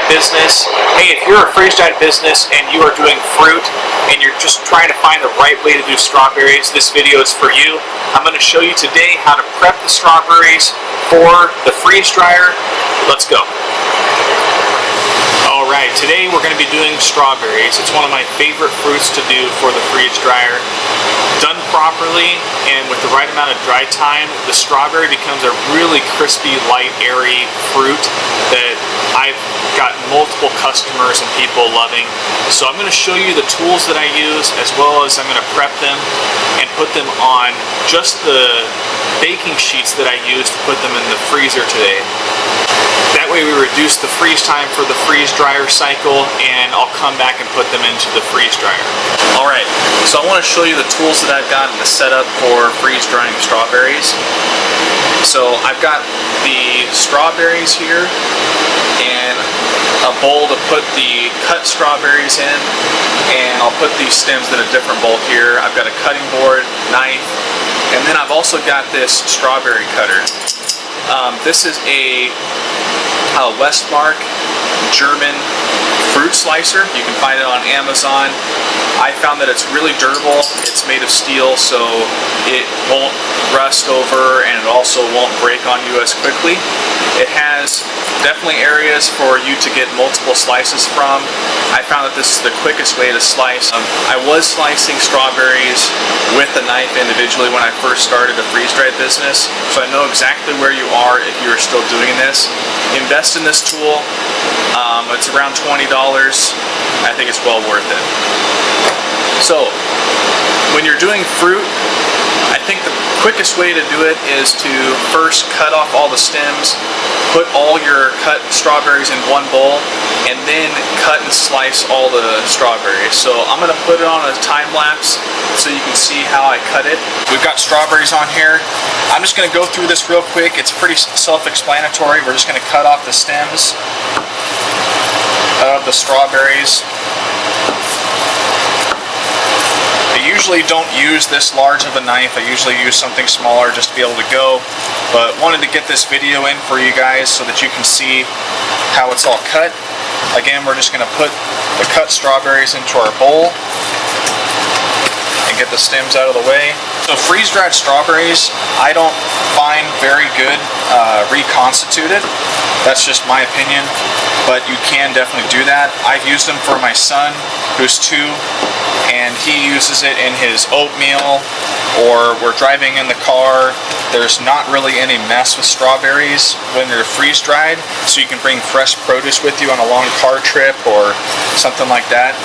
business, hey, if you're a freeze-dried business and you are doing fruit and you're just trying to find the right way to do strawberries, this video is for you. I'm going to show you today how to prep the strawberries for the freeze dryer. Let's go. Alright, today we're going to be doing strawberries. It's one of my favorite fruits to do for the freeze dryer. Done properly and with the right amount of dry time, the strawberry becomes a really crispy, light, airy fruit that I've got multiple customers and people loving. So I'm going to show you the tools that I use, as well as I'm going to prep them and put them on just the baking sheets that I use to put them in the freezer today. That way we reduce the freeze time for the freeze dryer cycle, and I'll come back and put them into the freeze dryer. Alright, so I want to show you the tools that I've got in the setup for freeze drying strawberries. So I've got the strawberries here and a bowl to put the cut strawberries in, and I'll put these stems in a different bowl here. I've got a cutting board, knife, and then I've also got this strawberry cutter. This is a Westmark German fruit slicer. You can find it on Amazon. I found that it's really durable. It's made of steel, so it won't rust over and it also won't break on you as quickly. It has definitely areas for you to get multiple slices from. I found that this is the quickest way to slice. I was slicing strawberries with a knife individually when I first started a freeze-dried business, so I know exactly where you are if you are still doing this. Invest in this tool. It's around $20. I think it's well worth it. So, when you're doing fruit, I think the quickest way to do it is to first cut off all the stems, put all your cut strawberries in one bowl, and then cut and slice all the strawberries. So I'm going to put it on a time lapse so you can see how I cut it. We've got strawberries on here. I'm just going to go through this real quick. It's pretty self-explanatory. We're just going to cut off the stems of the strawberries. I usually don't use this large of a knife. I usually use something smaller just to be able to go, but wanted to get this video in for you guys so that you can see how it's all cut. Again, we're just going to put the cut strawberries into our bowl and get the stems out of the way. So freeze-dried strawberries, I don't find very good reconstituted. That's just my opinion, but you can definitely do that. I've used them for my son, who's 2, and he uses it in his oatmeal, or we're driving in the car. There's not really any mess with strawberries when they're freeze-dried, so you can bring fresh produce with you on a long car trip or something like that.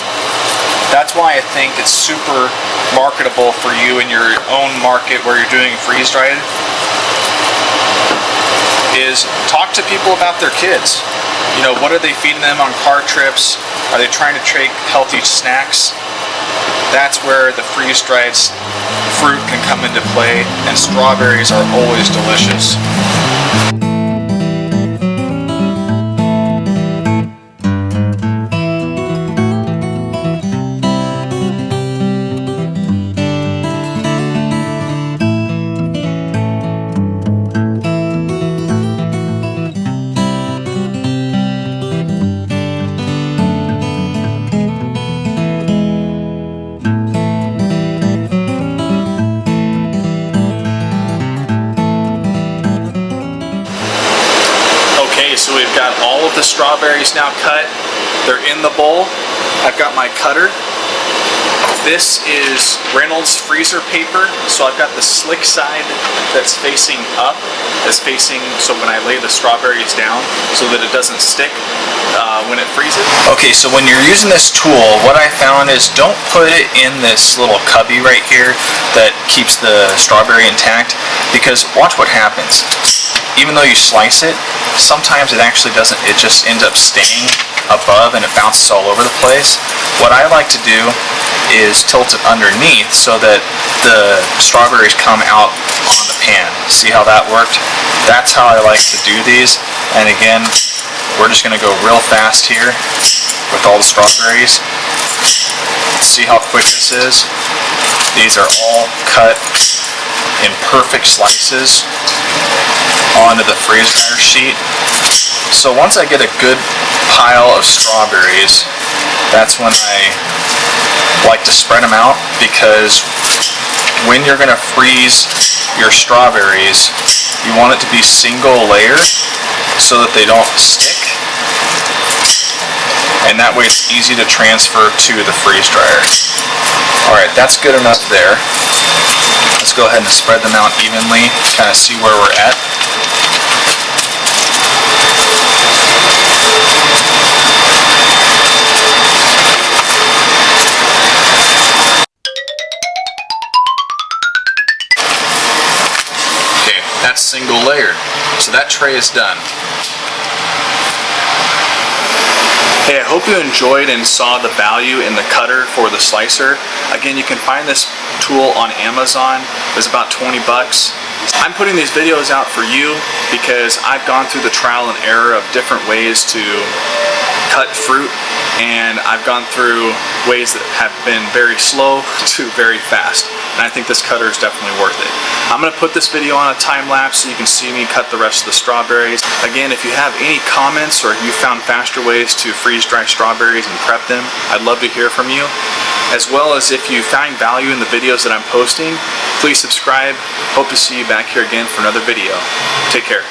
That's why I think it's super marketable for you in your own market where you're doing freeze-dried, is talk to people about their kids. You know, what are they feeding them on car trips? Are they trying to take healthy snacks? That's where the freeze-dried fruit can come into play, and strawberries are always delicious. So we've got all of the strawberries now cut. They're in the bowl. I've got my cutter. This is Reynolds freezer paper. So I've got the slick side that's facing up, so when I lay the strawberries down so that it doesn't stick when it freezes. Okay, so when you're using this tool, what I found is don't put it in this little cubby right here that keeps the strawberry intact, because watch what happens. Even though you slice it, sometimes it actually doesn't, it just ends up staying above and it bounces all over the place. What I like to do is tilt it underneath so that the strawberries come out on the pan. See how that worked? That's how I like to do these. And again, we're just going to go real fast here with all the strawberries. See how quick this is? These are all cut in perfect slices. onto the freeze dryer sheet. So once I get a good pile of strawberries, that's when I like to spread them out, because when you're going to freeze your strawberries, you want it to be single layer so that they don't stick, and that way it's easy to transfer to the freeze dryer. Alright, that's good enough there. Let's go ahead and spread them out evenly, kind of see where we're at. Okay, that's single layered. So that tray is done. Hey, I hope you enjoyed and saw the value in the cutter for the slicer. Again, you can find this tool on Amazon. It was about 20 bucks. I'm putting these videos out for you because I've gone through the trial and error of different ways to cut fruit, and I've gone through ways that have been very slow to very fast, and I think this cutter is definitely worth it. I'm going to put this video on a time lapse so you can see me cut the rest of the strawberries. Again, if you have any comments or you found faster ways to freeze dry strawberries and prep them, I'd love to hear from you. As well as if you find value in the videos that I'm posting, please subscribe. Hope to see you back here again for another video. Take care.